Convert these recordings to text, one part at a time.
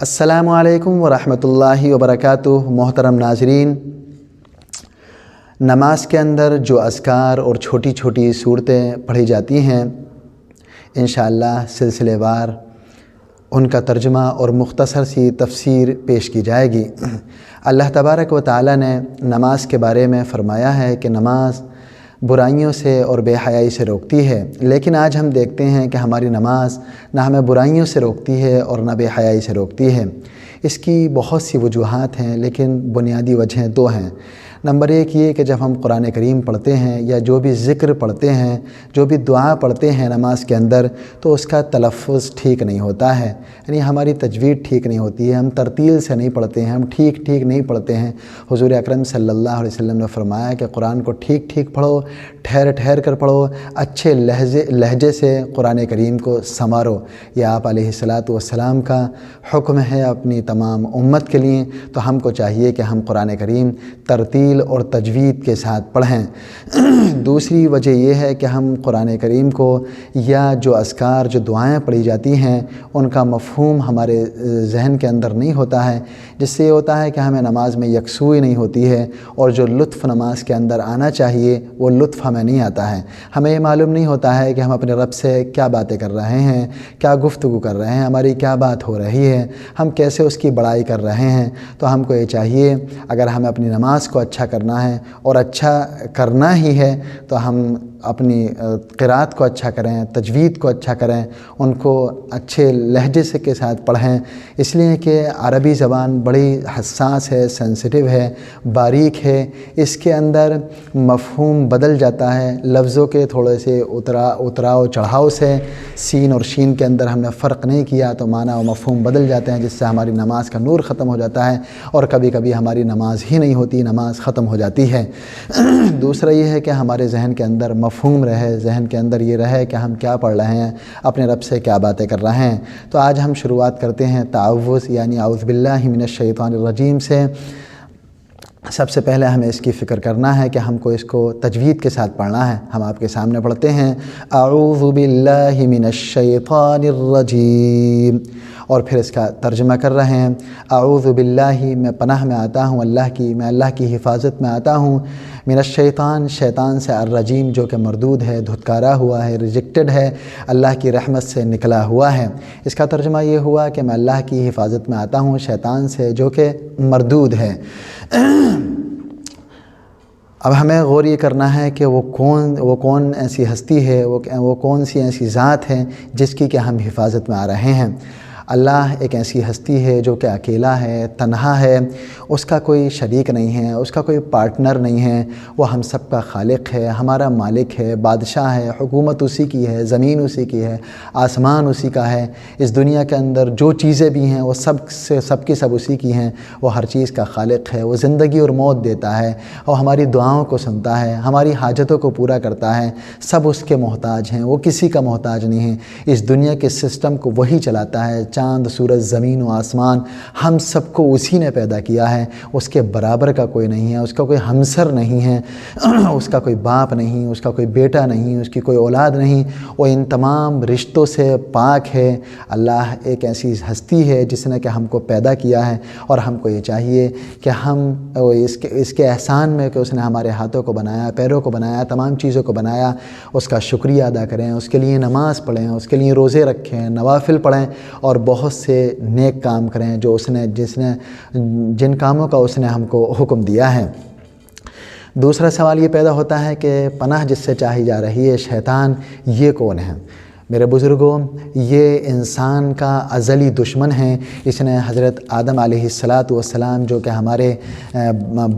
السلام علیکم ورحمۃ اللہ وبرکاتہ۔ محترم ناظرین، نماز کے اندر جو اذکار اور چھوٹی چھوٹی صورتیں پڑھی جاتی ہیں، انشاءاللہ سلسلے وار ان کا ترجمہ اور مختصر سی تفسیر پیش کی جائے گی۔ اللہ تبارک و تعالی نے نماز کے بارے میں فرمایا ہے کہ نماز برائیوں سے اور بے حیائی سے روکتی ہے، لیکن آج ہم دیکھتے ہیں کہ ہماری نماز نہ ہمیں برائیوں سے روکتی ہے اور نہ بے حیائی سے روکتی ہے۔ اس کی بہت سی وجوہات ہیں، لیکن بنیادی وجہیں دو ہیں۔ نمبر ایک یہ کہ جب ہم قرآن کریم پڑھتے ہیں یا جو بھی ذکر پڑھتے ہیں، جو بھی دعا پڑھتے ہیں نماز کے اندر، تو اس کا تلفظ ٹھیک نہیں ہوتا ہے، یعنی ہماری تجوید ٹھیک نہیں ہوتی ہے، ہم ترتیل سے نہیں پڑھتے ہیں، ہم ٹھیک نہیں پڑھتے ہیں۔ حضور اکرم صلی اللہ علیہ وسلم نے فرمایا کہ قرآن کو ٹھیک پڑھو، ٹھہر کر پڑھو، اچھے لہجے سے قرآن کریم کو سنوارو۔ یہ آپ علیہ الصلاۃ والسلام کا حکم ہے اپنی تمام امت کے لیے، تو ہم کو چاہیے کہ ہم قرآن کریم ترتیل اور تجوید کے ساتھ پڑھیں۔ دوسری وجہ یہ ہے کہ ہم قرآن کریم کو یا جو اذکار جو دعائیں پڑھی جاتی ہیں ان کا مفہوم ہمارے ذہن کے اندر نہیں ہوتا ہے، جس سے یہ ہوتا ہے کہ ہمیں نماز میں یکسوئی نہیں ہوتی ہے، اور جو لطف نماز کے اندر آنا چاہیے وہ لطف ہمیں نہیں آتا ہے۔ ہمیں یہ معلوم نہیں ہوتا ہے کہ ہم اپنے رب سے کیا باتیں کر رہے ہیں، کیا گفتگو کر رہے ہیں، ہماری کیا بات ہو رہی ہے، ہم کیسے اس کی بڑائی کر رہے ہیں۔ تو ہم کو یہ چاہیے، اگر ہمیں اپنی نماز کو اچھا کرنا ہے اور اچھا کرنا ہی ہے، تو ہم اپنی قرات کو اچھا کریں، تجوید کو اچھا کریں، ان کو اچھے لہجے سے کے ساتھ پڑھیں، اس لیے کہ عربی زبان بڑی حساس ہے، سینسٹیو ہے، باریک ہے، اس کے اندر مفہوم بدل جاتا ہے لفظوں کے تھوڑے سے اتراؤ چڑھاؤ سے۔ سین اور شین کے اندر ہم نے فرق نہیں کیا تو معنی و مفہوم بدل جاتے ہیں، جس سے ہماری نماز کا نور ختم ہو جاتا ہے، اور کبھی کبھی ہماری نماز ہی نہیں ہوتی، نماز ختم ہو جاتی ہے۔ دوسرا یہ ہے کہ ہمارے ذہن کے اندر مفہوم رہے، ذہن کے اندر یہ رہے کہ ہم کیا پڑھ رہے ہیں، اپنے رب سے کیا باتیں کر رہے ہیں۔ تو آج ہم شروعات کرتے ہیں تعوذ یعنی اعوذ باللہ من الشیطان الرجیم سے۔ سب سے پہلے ہمیں اس کی فکر کرنا ہے کہ ہم کو اس کو تجوید کے ساتھ پڑھنا ہے۔ ہم آپ کے سامنے پڑھتے ہیں اعوذ باللہ من الشیطان الرجیم، اور پھر اس کا ترجمہ کر رہے ہیں اعوذ باللہ، میں پناہ میں آتا ہوں اللہ کی، میں اللہ کی حفاظت میں آتا ہوں، من الشیطان، شیطان سے، الرجیم جو کہ مردود ہے، دھتکارا ہوا ہے، ریجیکٹڈ ہے، اللہ کی رحمت سے نکلا ہوا ہے۔ اس کا ترجمہ یہ ہوا کہ میں اللہ کی حفاظت میں آتا ہوں شیطان سے جو کہ مردود ہے۔ اب ہمیں غور یہ کرنا ہے کہ وہ کون ایسی ہستی ہے، وہ کون سی ایسی ذات ہے جس کی کہ ہم حفاظت میں آ رہے ہیں۔ اللہ ایک ایسی ہستی ہے جو کہ اکیلا ہے، تنہا ہے، اس کا کوئی شریک نہیں ہے، اس کا کوئی پارٹنر نہیں ہے، وہ ہم سب کا خالق ہے، ہمارا مالک ہے، بادشاہ ہے، حکومت اسی کی ہے، زمین اسی کی ہے، آسمان اسی کا ہے، اس دنیا کے اندر جو چیزیں بھی ہیں وہ سب کی سب اسی کی ہیں، وہ ہر چیز کا خالق ہے، وہ زندگی اور موت دیتا ہے، اور ہماری دعاؤں کو سنتا ہے، ہماری حاجتوں کو پورا کرتا ہے، سب اس کے محتاج ہیں، وہ کسی کا محتاج نہیں ہے۔ اس دنیا کے سسٹم کو وہی چلاتا ہے، چاند، سورج، زمین و آسمان، ہم سب کو اسی نے پیدا کیا ہے، اس کے برابر کا کوئی نہیں ہے، اس کا کوئی ہمسر نہیں ہے، اس کا کوئی باپ نہیں، اس کا کوئی بیٹا نہیں، اس کی کوئی اولاد نہیں، وہ ان تمام رشتوں سے پاک ہے۔ اللہ ایک ایسی ہستی ہے جس نے کہ ہم کو پیدا کیا ہے، اور ہم کو یہ چاہیے کہ ہم اس کے احسان میں کہ اس نے ہمارے ہاتھوں کو بنایا، پیروں کو بنایا، تمام چیزوں کو بنایا، اس کا شکریہ ادا کریں، اس کے لیے نماز پڑھیں، اس کے لیے روزے رکھیں، نوافل پڑھیں، اور بہت سے نیک کام کریں جو جن کاموں کا اس نے ہم کو حکم دیا ہے۔ دوسرا سوال یہ پیدا ہوتا ہے کہ پناہ جس سے چاہی جا رہی ہے، شیطان، یہ کون ہے؟ میرے بزرگوں، یہ انسان کا ازلی دشمن ہے۔ اس نے حضرت آدم علیہ الصلاۃ والسلام جو کہ ہمارے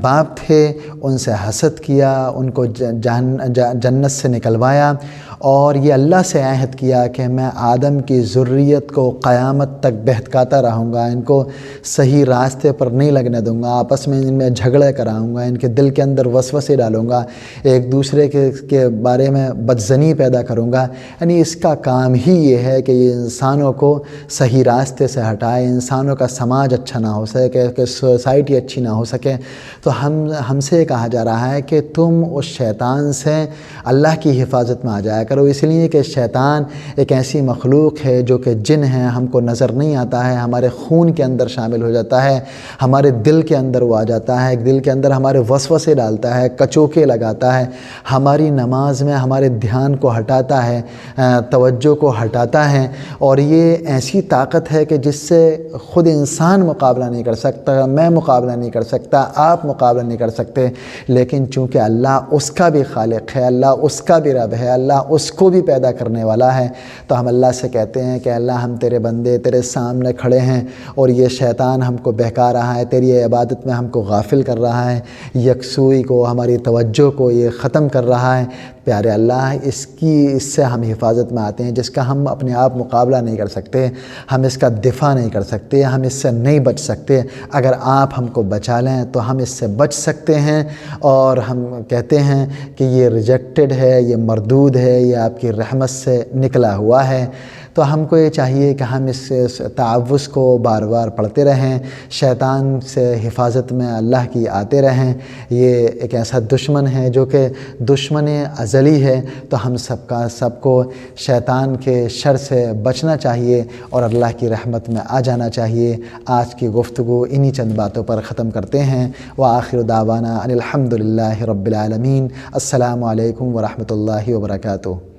باپ تھے، ان سے حسد کیا، ان کو جنت سے نکلوایا، اور یہ اللہ سے عہد کیا کہ میں آدم کی ذریت کو قیامت تک بہتکاتا رہوں گا، ان کو صحیح راستے پر نہیں لگنے دوں گا، آپس میں ان میں جھگڑے کراؤں گا، ان کے دل کے اندر وسوسے ڈالوں گا، ایک دوسرے کے بارے میں بدظنی پیدا کروں گا۔ یعنی اس کا کام ہی یہ ہے کہ یہ انسانوں کو صحیح راستے سے ہٹائے، انسانوں کا سماج اچھا نہ ہو سکے، کہ سوسائٹی اچھی نہ ہو سکے۔ تو ہم سے کہا جا رہا ہے کہ تم اس شیطان سے اللہ کی حفاظت میں آ جایا کرو، اس لیے کہ شیطان ایک ایسی مخلوق ہے جو کہ جن ہے، ہم کو نظر نہیں آتا ہے، ہمارے خون کے اندر شامل ہو جاتا ہے، ہمارے دل کے اندر وہ آ جاتا ہے، دل کے اندر ہمارے وسوسے ڈالتا ہے، کچوکے لگاتا ہے، ہماری نماز میں ہمارے دھیان کو ہٹاتا ہے، توجہ کو ہٹاتا ہے، اور یہ ایسی طاقت ہے کہ جس سے خود انسان مقابلہ نہیں کر سکتا، میں مقابلہ نہیں کر سکتا، آپ مقابلہ نہیں کر سکتے، لیکن چونکہ اللہ اس کا بھی خالق ہے، اللہ اس کا بھی رب ہے، اللہ اس کو بھی پیدا کرنے والا ہے، تو ہم اللہ سے کہتے ہیں کہ اللہ ہم تیرے بندے تیرے سامنے کھڑے ہیں، اور یہ شیطان ہم کو بہکا رہا ہے، تیری عبادت میں ہم کو غافل کر رہا ہے، یکسوئی کو، ہماری توجہ کو یہ ختم کر رہا ہے۔ پیارے اللہ، اس سے ہم حفاظت میں آتے ہیں، جس کا ہم اپنے آپ مقابلہ نہیں کر سکتے، ہم اس کا دفاع نہیں کر سکتے، ہم اس سے نہیں بچ سکتے، اگر آپ ہم کو بچا لیں تو ہم اس سے بچ سکتے ہیں، اور ہم کہتے ہیں کہ یہ ریجیکٹڈ ہے، یہ مردود ہے، یہ آپ کی رحمت سے نکلا ہوا ہے۔ تو ہم کو یہ چاہیے کہ ہم اس تعوذ کو بار بار پڑھتے رہیں، شیطان سے حفاظت میں اللہ کی آتے رہیں۔ یہ ایک ایسا دشمن ہے جو کہ دشمن ازلی ہے، تو ہم سب کو شیطان کے شر سے بچنا چاہیے اور اللہ کی رحمت میں آ جانا چاہیے۔ آج کی گفتگو انہی چند باتوں پر ختم کرتے ہیں۔ وآخر دعوانا ان الحمد للہ رب العالمین۔ السلام علیکم ورحمۃ اللہ وبرکاتہ۔